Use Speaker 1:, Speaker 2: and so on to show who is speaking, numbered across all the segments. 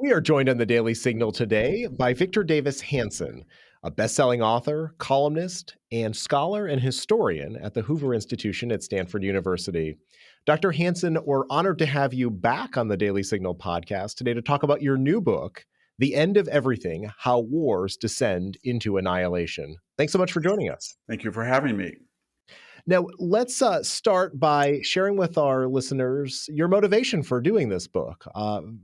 Speaker 1: We are joined on the Daily Signal today by Victor Davis Hanson, a best-selling author, columnist, and scholar and historian at the Hoover Institution at Stanford University. Dr. Hanson, we're honored to have you back on the Daily Signal podcast today to talk about your new book, The End of Everything: How Wars Descend Into Annihilation. Thanks so much for joining us.
Speaker 2: Thank you for having me.
Speaker 1: Now, let's start by sharing with our listeners your motivation for doing this book.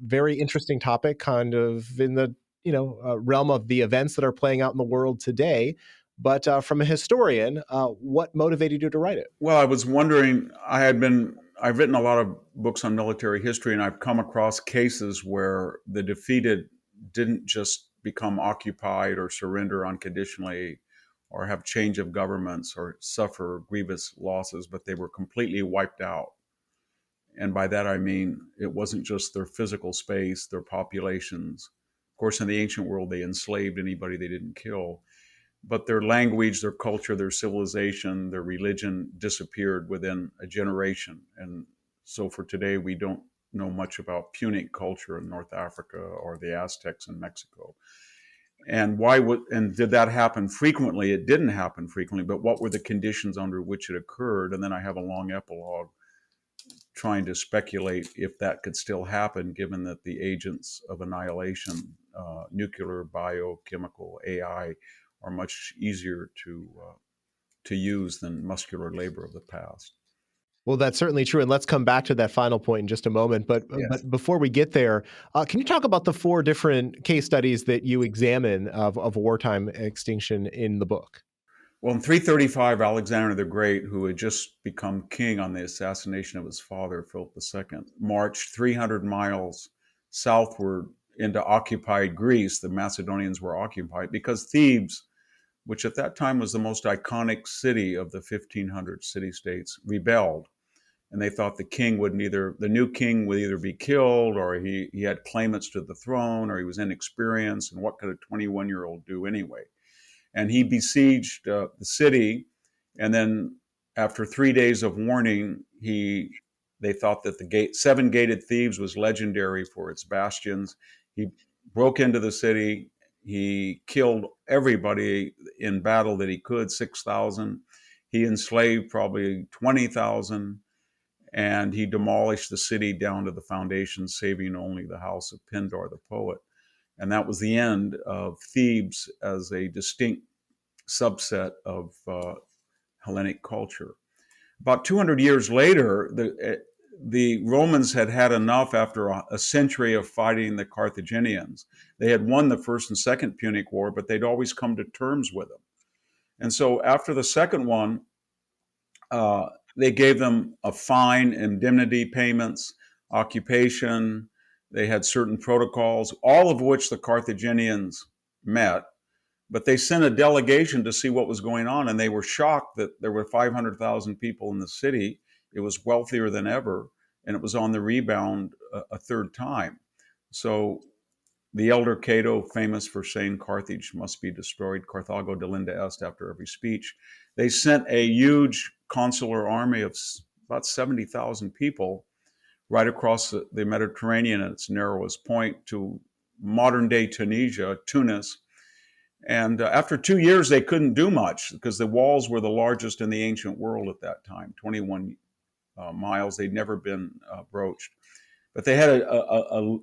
Speaker 1: Very interesting topic, kind of in the realm of the events that are playing out in the world today. But from a historian, what motivated you to write it?
Speaker 2: Well, I was wondering, I've written a lot of books on military history, and I've come across cases where the defeated didn't just become occupied or surrender unconditionally or have change of governments or suffer grievous losses, but they were completely wiped out. And by that I mean it wasn't just their physical space, their populations. Of course, in the ancient world, they enslaved anybody they didn't kill. But their language, their culture, their civilization, their religion disappeared within a generation. And so for today, we don't know much about Punic culture in North Africa or the Aztecs in Mexico. And did that happen frequently? It didn't happen frequently, but what were the conditions under which it occurred? And then I have a long epilogue trying to speculate if that could still happen, given that the agents of annihilation, nuclear, biochemical, AI, are much easier to use than muscular labor of the past.
Speaker 1: Well, that's certainly true. And let's come back to that final point in just a moment. But before we get there, can you talk about the 4 different case studies that you examine of wartime extinction in the book?
Speaker 2: Well, in 335, Alexander the Great, who had just become king on the assassination of his father, Philip II, marched 300 miles southward into occupied Greece. The Macedonians were occupied because Thebes, which at that time was the most iconic city of the 1500 city-states, rebelled. And they thought the new king would either be killed, or he had claimants to the throne, or he was inexperienced, and what could a 21-year-old do anyway? And he besieged the city, and then after 3 days of warning, they thought that the 7-gated Thebes was legendary for its bastions. He broke into the city. He killed everybody in battle that he could, 6,000. He enslaved probably 20,000, and he demolished the city down to the foundation, saving only the house of Pindar the poet. And that was the end of Thebes as a distinct subset of Hellenic culture. About 200 years later, the Romans had enough after a century of fighting the Carthaginians. They had won the First and Second Punic War, but they'd always come to terms with them. And so after the second one, they gave them a fine, indemnity payments, occupation. They had certain protocols, all of which the Carthaginians met. But they sent a delegation to see what was going on, and they were shocked that there were 500,000 people in the city. It was wealthier than ever, and it was on the rebound a third time. So the elder Cato, famous for saying Carthage must be destroyed, Carthago delinda est, after every speech, they sent a huge consular army of about 70,000 people right across the Mediterranean at its narrowest point to modern-day Tunisia, Tunis. And after 2 years, they couldn't do much because the walls were the largest in the ancient world at that time, 21 miles. They'd never been broached. But they had a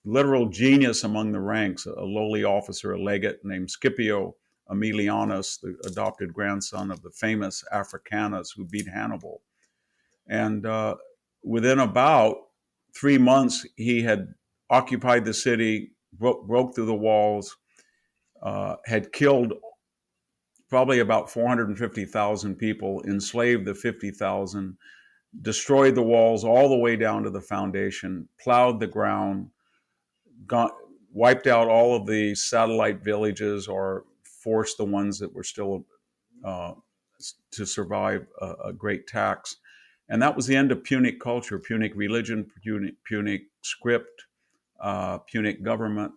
Speaker 2: literal genius among the ranks, a lowly officer, a legate named Scipio Aemilianus, the adopted grandson of the famous Africanus who beat Hannibal. And within about 3 months, he had occupied the city, broke through the walls, had killed probably about 450,000 people, enslaved the 50,000, destroyed the walls all the way down to the foundation, plowed the ground, wiped out all of the satellite villages or forced the ones that were still to survive a great tax. And that was the end of Punic culture, Punic religion, Punic script, Punic government.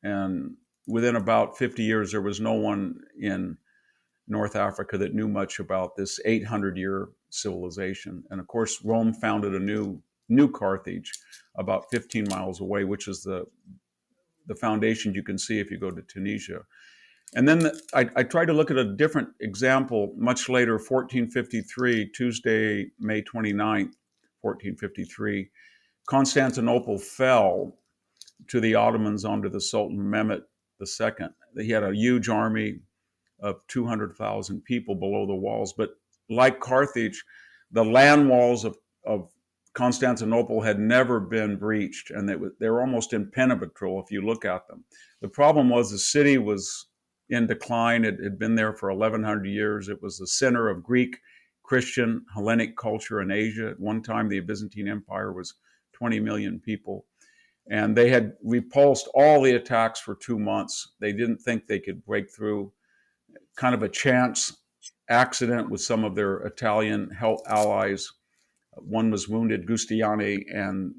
Speaker 2: And within about 50 years, there was no one in North Africa that knew much about this 800-year civilization. And of course, Rome founded a new New Carthage, about 15 miles away, which is the foundation you can see if you go to Tunisia. And then I tried to look at a different example much later, 1453, Tuesday, May 29th, 1453. Constantinople fell to the Ottomans under the Sultan Mehmet II. He had a huge army of 200,000 people below the walls. But like Carthage, the land walls of Constantinople had never been breached, and they were almost impenetrable if you look at them. The problem was the city was in decline. It had been there for 1,100 years. It was the center of Greek, Christian, Hellenic culture in Asia. At one time, the Byzantine Empire was 20 million people. And they had repulsed all the attacks for 2 months. They didn't think they could break through. Kind of a chance accident with some of their Italian help allies. One was wounded, Giustiniani, and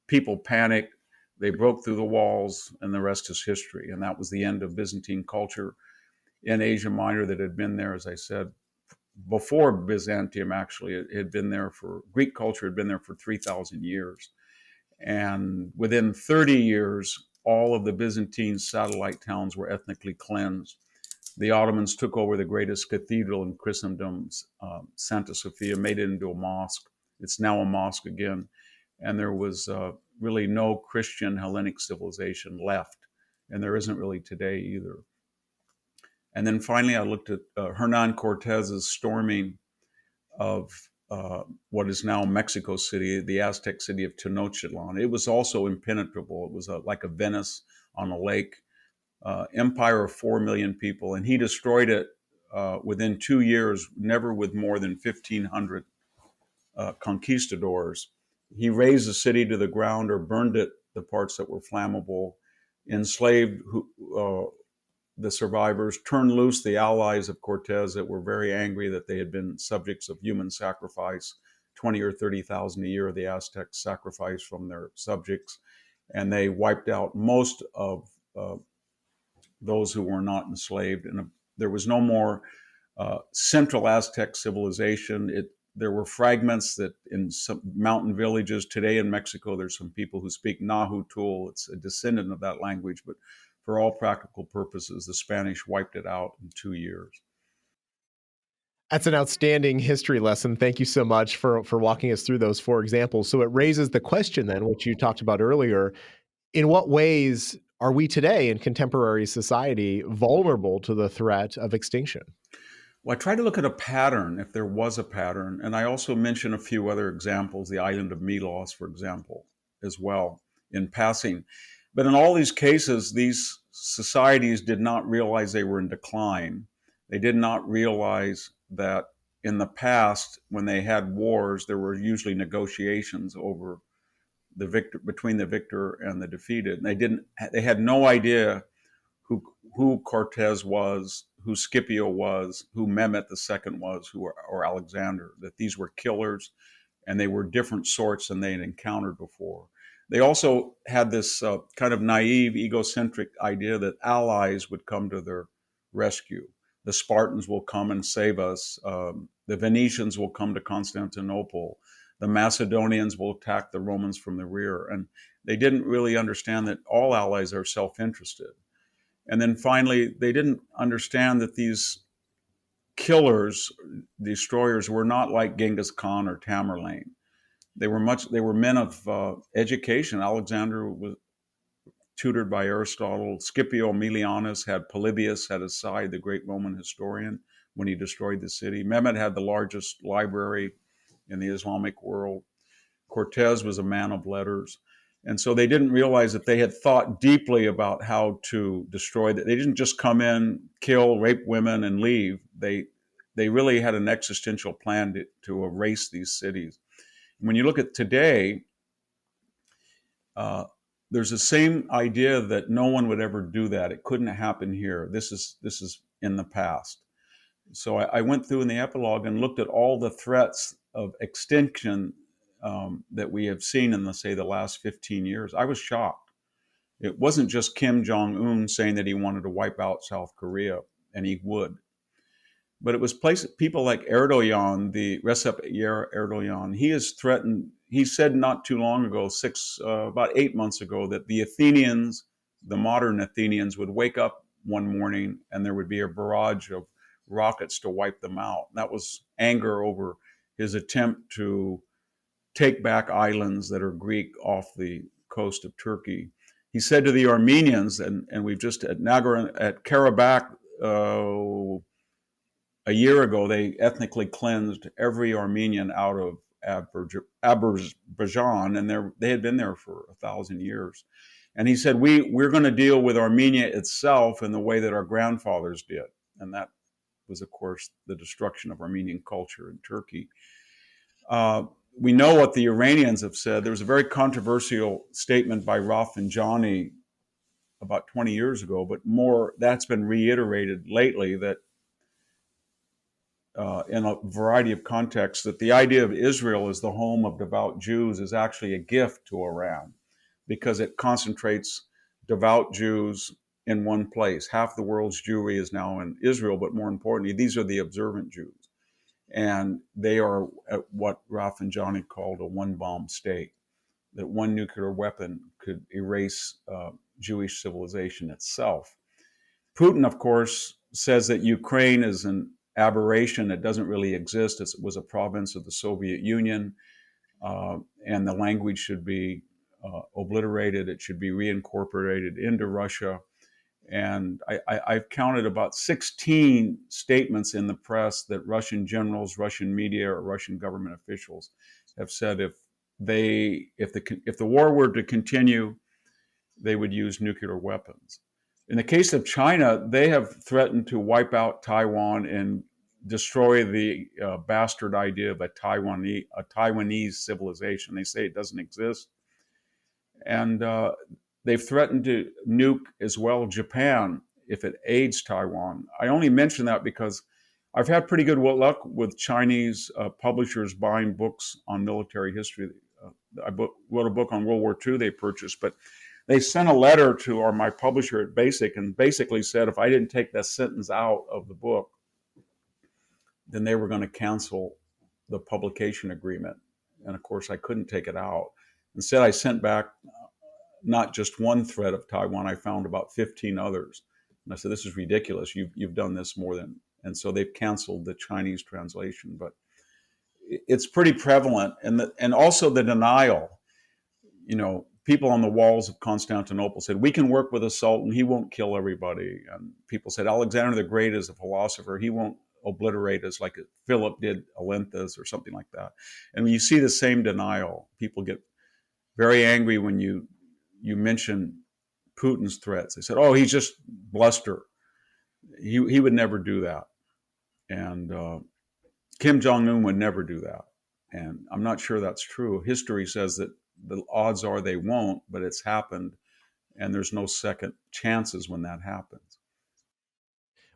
Speaker 2: people panicked. They broke through the walls, and the rest is history. And that was the end of Byzantine culture in Asia Minor that had been there, as I said, before Byzantium. Actually, it had been there for Greek culture had been there for 3,000 years. And within 30 years, all of the Byzantine satellite towns were ethnically cleansed. The Ottomans took over the greatest cathedral in Christendom, Santa Sophia, made it into a mosque. It's now a mosque again. And there was really no Christian Hellenic civilization left. And there isn't really today either. And then finally, I looked at Hernan Cortez's storming of what is now Mexico City, the Aztec city of Tenochtitlan. It was also impenetrable. It was like a Venice on a lake. Empire of 4 million people, and he destroyed it within 2 years, never with more than 1,500 conquistadors. He razed the city to the ground or burned it, the parts that were flammable, enslaved the survivors, turned loose the allies of Cortez that were very angry that they had been subjects of human sacrifice. 20 or 30,000 a year the Aztecs sacrificed from their subjects, and they wiped out most of those who were not enslaved. And there was no more central Aztec civilization. There were fragments that in some mountain villages today in Mexico, there's some people who speak Nahuatl. It's a descendant of that language, but for all practical purposes, the Spanish wiped it out in 2 years.
Speaker 1: That's an outstanding history lesson. Thank you so much for walking us through those 4 examples. So it raises the question then, which you talked about earlier, in what ways are we today in contemporary society vulnerable to the threat of extinction?
Speaker 2: Well, I try to look at a pattern, if there was a pattern, and I also mention a few other examples, the island of Milos, for example, as well, in passing. But in all these cases, these societies did not realize they were in decline. They did not realize that in the past, when they had wars, there were usually negotiations over the victor, between the victor and the defeated. And they had no idea who Cortez was, who Scipio was, who Mehmet II was, or Alexander, that these were killers, and they were different sorts than they had encountered before. They also had this kind of naive, egocentric idea that allies would come to their rescue. The Spartans will come and save us. The Venetians will come to Constantinople. The Macedonians will attack the Romans from the rear. And they didn't really understand that all allies are self-interested. And then finally, they didn't understand that these killers, destroyers, were not like Genghis Khan or Tamerlane. They were men of education. Alexander was tutored by Aristotle. Scipio Aemilianus had Polybius at his side, the great Roman historian, when he destroyed the city. Mehmet had the largest library in the Islamic world. Cortez was a man of letters. And so they didn't realize that they had thought deeply about how to destroy that. They didn't just come in, kill, rape women, and leave. They really had an existential plan to erase these cities. When you look at today, there's the same idea that no one would ever do that. It couldn't happen here. This is in the past. So I went through in the epilogue and looked at all the threats of extinction that we have seen in, let's say, the last 15 years. I was shocked. It wasn't just Kim Jong-un saying that he wanted to wipe out South Korea, and he would. But it was people like Erdogan, the Recep Erdogan. He has threatened. He said not too long ago, about 8 months ago, that the Athenians, the modern Athenians, would wake up one morning and there would be a barrage of rockets to wipe them out. And that was anger over his attempt to take back islands that are Greek off the coast of Turkey. He said to the Armenians, and we've just at Karabakh. A year ago, they ethnically cleansed every Armenian out of Azerbaijan, and they had been there for 1,000 years. And he said, we're going to deal with Armenia itself in the way that our grandfathers did. And that was, of course, the destruction of Armenian culture in Turkey. We know what the Iranians have said. There was a very controversial statement by Rafsanjani about 20 years ago, but more that's been reiterated lately, that in a variety of contexts, that the idea of Israel as the home of devout Jews is actually a gift to Iran, because it concentrates devout Jews in one place. Half the world's Jewry is now in Israel, but more importantly, these are the observant Jews. And they are at what Rafsanjani called a one-bomb state, that one nuclear weapon could erase Jewish civilization itself. Putin, of course, says that Ukraine is an aberration. It doesn't really exist. It was a province of the Soviet Union, and the language should be obliterated. It should be reincorporated into Russia. And I've counted about 16 statements in the press that Russian generals, Russian media, or Russian government officials have said if the war were to continue, they would use nuclear weapons. In the case of China, they have threatened to wipe out Taiwan and destroy the bastard idea of a Taiwanese civilization. They say it doesn't exist. And they've threatened to nuke as well Japan if it aids Taiwan. I only mention that because I've had pretty good luck with Chinese publishers buying books on military history. I wrote a book on World War II they purchased, but they sent a letter to my publisher at Basic and basically said if I didn't take that sentence out of the book, then they were going to cancel the publication agreement. And of course, I couldn't take it out. Instead, I sent back not just one threat of Taiwan, I found about 15 others. And I said, this is ridiculous. You've done this more than, and so they've canceled the Chinese translation. But it's pretty prevalent. And also the denial. People on the walls of Constantinople said, we can work with a sultan, he won't kill everybody. And people said, Alexander the Great is a philosopher, he won't obliterate us like Philip did Olynthus or something like that. And when you see the same denial, people get very angry when you mention Putin's threats. They said, oh, he's just bluster. He would never do that. And Kim Jong-un would never do that. And I'm not sure that's true. History says that the odds are they won't, but it's happened. And there's no second chances when that happens.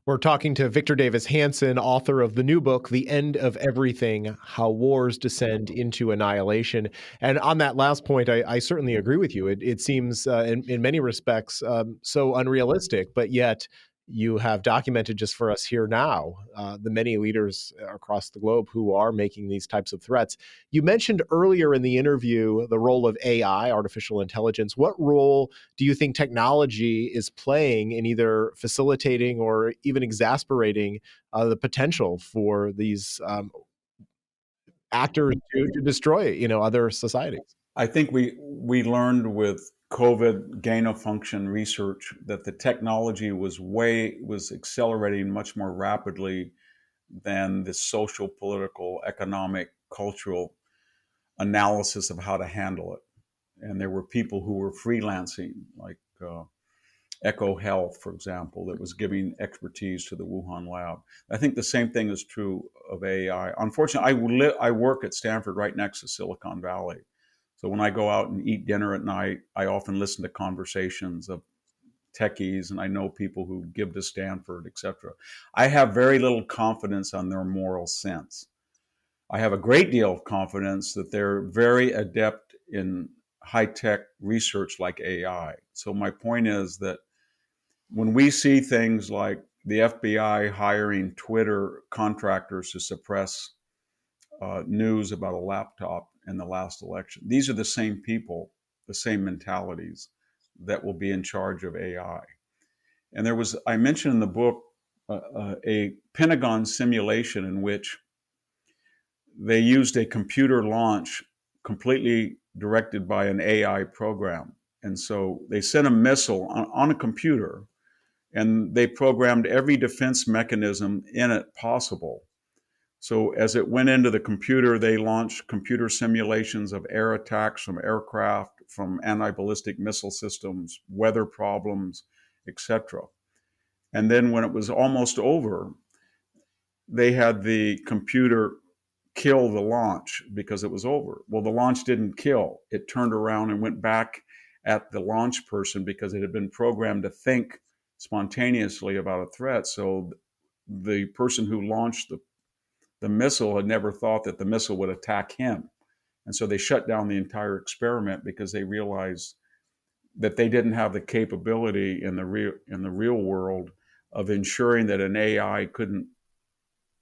Speaker 1: We're talking to Victor Davis Hanson, author of the new book, The End of Everything, How Wars Descend Into Annihilation. And on that last point, I certainly agree with you. It seems in many respects so unrealistic, but yet you have documented just for us here now the many leaders across the globe who are making these types of threats. You mentioned earlier in the interview the role of AI, artificial intelligence. What role do you think technology is playing in either facilitating or even exasperating the potential for these actors to destroy, other societies?
Speaker 2: I think we learned with COVID gain of function research that the technology was accelerating much more rapidly than the social, political, economic, cultural analysis of how to handle it. And there were people who were freelancing, like Echo Health, for example, that was giving expertise to the Wuhan lab. I think the same thing is true of AI. Unfortunately, I work at Stanford right next to Silicon Valley. So when I go out and eat dinner at night, I often listen to conversations of techies, and I know people who give to Stanford, et cetera. I have very little confidence on their moral sense. I have a great deal of confidence that they're very adept in high-tech research like AI. So my point is that when we see things like the FBI hiring Twitter contractors to suppress news about a laptop in the last election. These are the same people, the same mentalities that will be in charge of AI. And I mentioned in the book, a Pentagon simulation in which they used a computer launch completely directed by an AI program. And so they sent a missile on a computer, and they programmed every defense mechanism in it possible. So as it went into the computer, they launched computer simulations of air attacks from aircraft, from anti-ballistic missile systems, weather problems, etc. And then when it was almost over, they had the computer kill the launch because it was over. Well, the launch didn't kill. It turned around and went back at the launch person because it had been programmed to think spontaneously about a threat. So the person who launched the missile had never thought that the missile would attack him. And so they shut down the entire experiment because they realized that they didn't have the capability in the real world of ensuring that an AI couldn't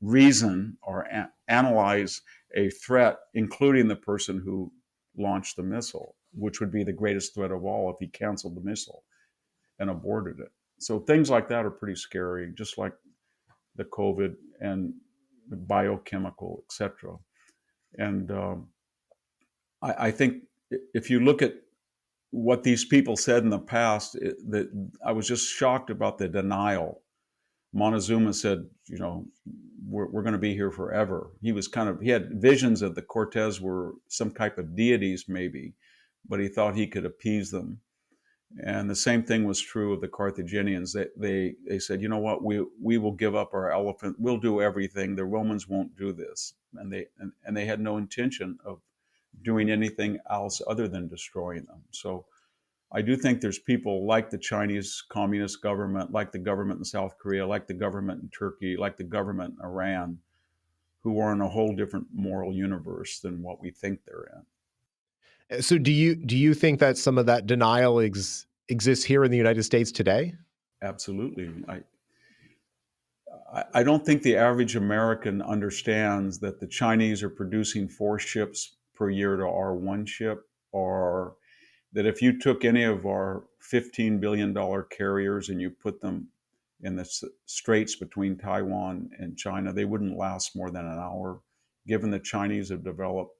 Speaker 2: reason or analyze a threat, including the person who launched the missile, which would be the greatest threat of all if he canceled the missile and aborted it. So things like that are pretty scary, just like the COVID and the biochemical, etc. And I think if you look at what these people said in the past, that I was just shocked about the denial. Montezuma said, we're going to be here forever. He had visions that the Cortez were some type of deities, maybe, but he thought he could appease them. And the same thing was true of the Carthaginians. They said, you know what, we will give up our elephant. We'll do everything. The Romans won't do this. And they had no intention of doing anything else other than destroying them. So I do think there's people like the Chinese Communist government, like the government in South Korea, like the government in Turkey, like the government in Iran, who are in a whole different moral universe than what we think they're in.
Speaker 1: So do you think that some of that denial exists here in the United States today?
Speaker 2: Absolutely. I don't think the average American understands that the Chinese are producing 4 ships per year to our 1 ship, or that if you took any of our $15 billion carriers and you put them in the straits between Taiwan and China, they wouldn't last more than an hour, given the Chinese have developed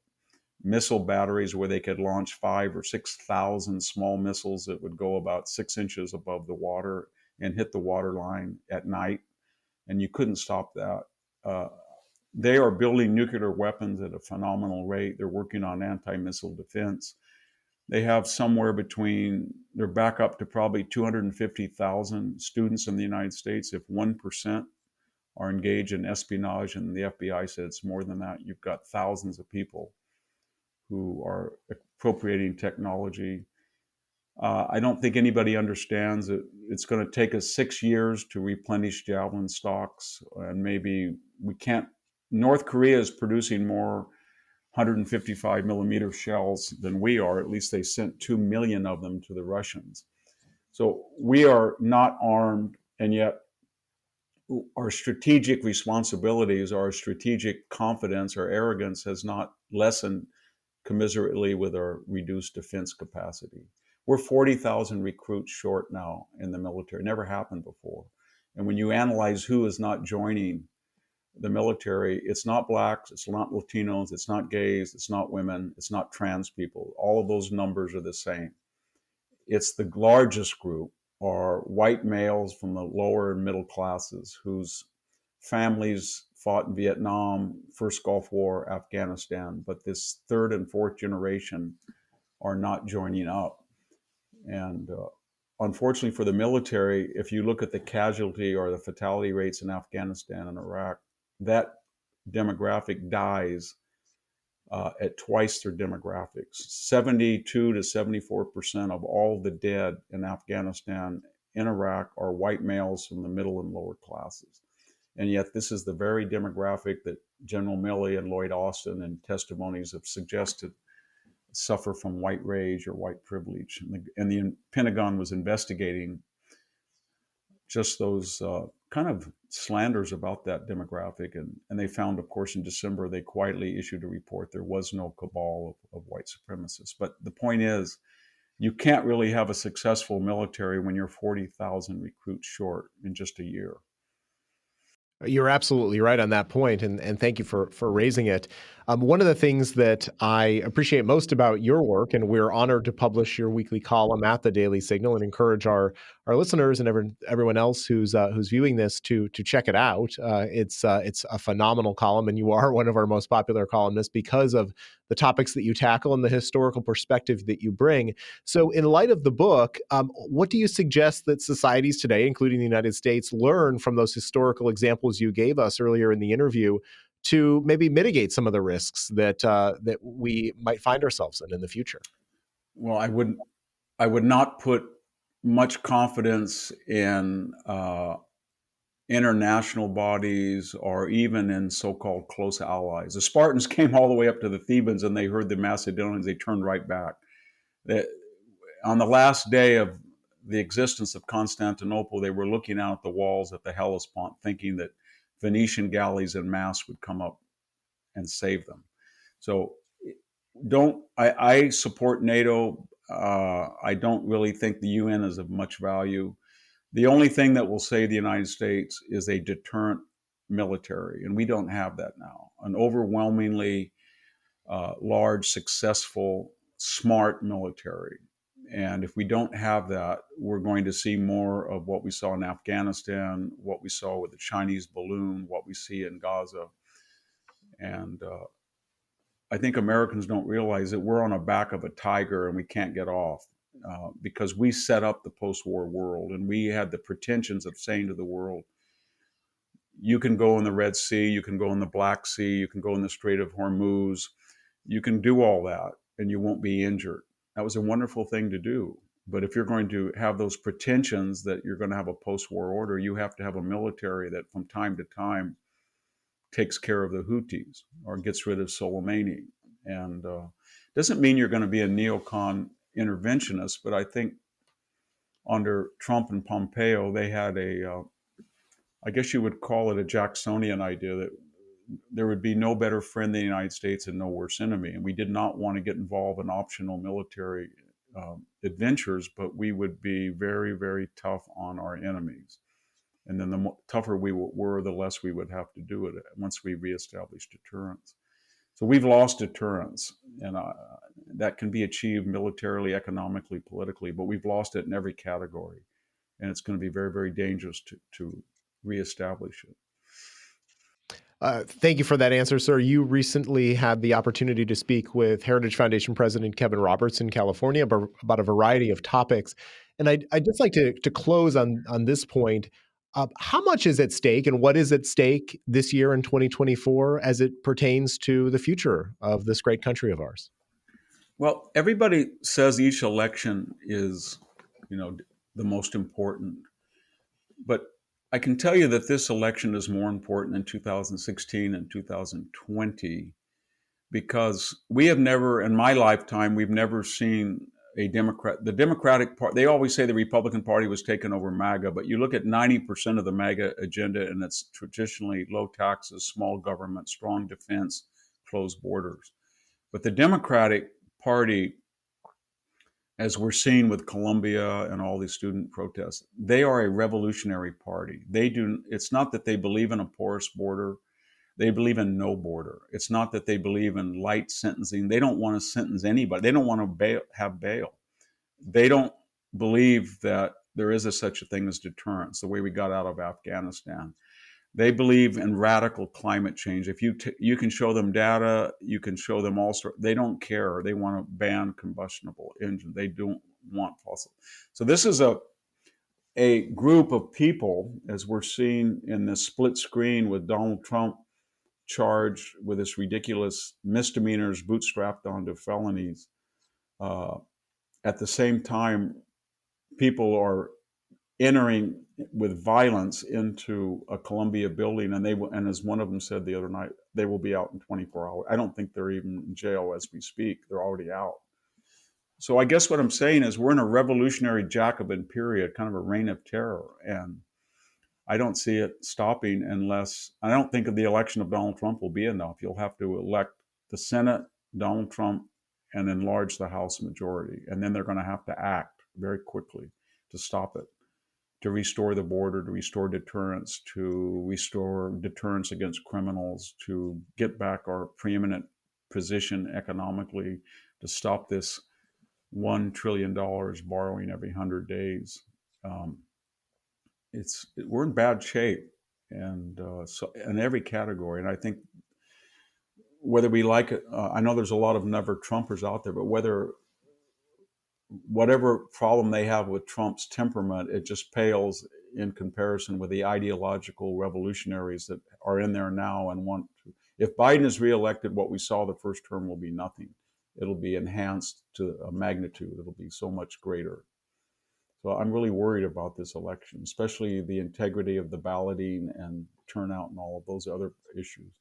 Speaker 2: missile batteries where they could launch 5,000 or 6,000 small missiles that would go about 6 inches above the water and hit the water line at night, and you couldn't stop that. They are building nuclear weapons at a phenomenal rate. They're working on anti-missile defense. They have they're back up to probably 250,000 students in the United States. If 1% are engaged in espionage, and the FBI said it's more than that, you've got thousands of people who are appropriating technology. I don't think anybody understands that it's going to take us 6 years to replenish Javelin stocks, and maybe we can't. North Korea is producing more 155 millimeter shells than we are. At least they sent 2 million of them to the Russians. So we are not armed, and yet our strategic responsibilities, our strategic confidence, our arrogance has not lessened commiserately with our reduced defense capacity. We're 40,000 recruits short now in the military. It never happened before. And when you analyze who is not joining the military, it's not blacks, it's not Latinos, it's not gays, it's not women, it's not trans people. All of those numbers are the same. It's the largest group are white males from the lower and middle classes whose families fought in Vietnam, first Gulf War, Afghanistan, but this 3rd and 4th generation are not joining up. And unfortunately for the military, if you look at the casualty or the fatality rates in Afghanistan and Iraq, that demographic dies at twice their demographics. 72 to 74% of all the dead in Afghanistan, in Iraq, are white males from the middle and lower classes. And yet this is the very demographic that General Milley and Lloyd Austin and testimonies have suggested suffer from white rage or white privilege. And the Pentagon was investigating just those kind of slanders about that demographic. And they found, of course, in December, they quietly issued a report. There was no cabal of white supremacists. But the point is, you can't really have a successful military when you're 40,000 recruits short in just a year.
Speaker 1: You're absolutely right on that point, and thank you for raising it. One of the things that I appreciate most about your work, and we're honored to publish your weekly column at the Daily Signal, and encourage our listeners and everyone else who's viewing this to check it out. It's a phenomenal column, and you are one of our most popular columnists because of the topics that you tackle and the historical perspective that you bring. So, in light of the book, what do you suggest that societies today, including the United States, learn from those historical examples you gave us earlier in the interview to maybe mitigate some of the risks that we might find ourselves in the future?
Speaker 2: Well, I would not put much confidence in international bodies or even in so-called close allies. The Spartans came all the way up to the Thebans, and they heard the Macedonians. They turned right back. They, on the last day of the existence of Constantinople, they were looking out at the walls at the Hellespont, thinking that Venetian galleys en masse would come up and save them. So I support NATO. I don't really think the UN is of much value. The only thing that will save the United States is a deterrent military, and we don't have that now. An overwhelmingly large, successful, smart military. And if we don't have that, we're going to see more of what we saw in Afghanistan, what we saw with the Chinese balloon, what we see in Gaza. And I think Americans don't realize that we're on the back of a tiger and we can't get off because we set up the post-war world, and we had the pretensions of saying to the world, you can go in the Red Sea, you can go in the Black Sea, you can go in the Strait of Hormuz, you can do all that and you won't be injured. That was a wonderful thing to do. But if you're going to have those pretensions that you're going to have a post-war order, you have to have a military that from time to time takes care of the Houthis or gets rid of Soleimani. And doesn't mean you're going to be a neocon interventionist, but I think under Trump and Pompeo, they had I guess you would call it a Jacksonian idea that there would be no better friend than the United States and no worse enemy. And we did not want to get involved in optional military adventures, but we would be very, very tough on our enemies. And then the tougher we were, the less we would have to do it once we reestablished deterrence. So we've lost deterrence, and that can be achieved militarily, economically, politically, but we've lost it in every category. And it's going to be very, very dangerous to reestablish it.
Speaker 1: Thank you for that answer, sir. You recently had the opportunity to speak with Heritage Foundation President Kevin Roberts in California about a variety of topics. And I'd just like to close on this point. How much is at stake and what is at stake this year in 2024 as it pertains to the future of this great country of ours?
Speaker 2: Well, everybody says each election is, the most important. But I can tell you that this election is more important in 2016 and 2020 because we have never, in my lifetime, we've never seen the Democratic Party. They always say the Republican Party was taken over MAGA, but you look at 90% of the MAGA agenda, and it's traditionally low taxes, small government, strong defense, closed borders. But the Democratic Party, as we're seeing with Colombia and all these student protests, they are a revolutionary party. It's not that they believe in a porous border. They believe in no border. It's not that they believe in light sentencing. They don't want to sentence anybody. They don't want to have bail. They don't believe that there is such a thing as deterrence, the way we got out of Afghanistan. They believe in radical climate change. If you can show them data, you can show them all sorts. They don't care. They want to ban combustible engines. They don't want fossil. So this is a group of people, as we're seeing in this split screen with Donald Trump charged with this ridiculous misdemeanors bootstrapped onto felonies. At the same time, people are entering with violence into a Columbia building, and as one of them said the other night, they will be out in 24 hours. I don't think they're even in jail as we speak. They're already out. So I guess what I'm saying is we're in a revolutionary Jacobin period, kind of a reign of terror. And I don't see it stopping unless I don't think the election of Donald Trump will be enough. You'll have to elect the Senate, Donald Trump, and enlarge the House majority. And then they're going to have to act very quickly to stop it, to restore the border, to restore deterrence, to restore deterrence against criminals, to get back our preeminent position economically, to stop this $1 trillion borrowing every 100 days. Um, we're in bad shape, and so in every category. And I think whether we like it, I know there's a lot of never Trumpers out there, but whatever problem they have with Trump's temperament, it just pales in comparison with the ideological revolutionaries that are in there now and want to. If Biden is reelected, what we saw the first term will be nothing. It'll be enhanced to a magnitude. It'll be so much greater. So I'm really worried about this election, especially the integrity of the balloting and turnout and all of those other issues.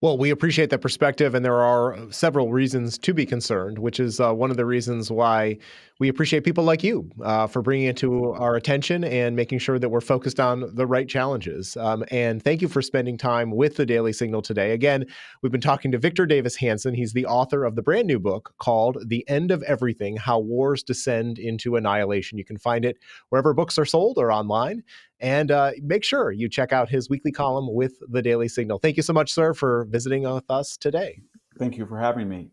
Speaker 1: Well, we appreciate that perspective, and there are several reasons to be concerned, which is one of the reasons why we appreciate people like you for bringing it to our attention and making sure that we're focused on the right challenges. And thank you for spending time with the Daily Signal today. Again, we've been talking to Victor Davis Hanson. He's the author of the brand new book called The End of Everything: How Wars Descend Into Annihilation. You can find it wherever books are sold or online. And make sure you check out his weekly column with the Daily Signal. Thank you so much, sir, for visiting with us today.
Speaker 2: Thank you for having me.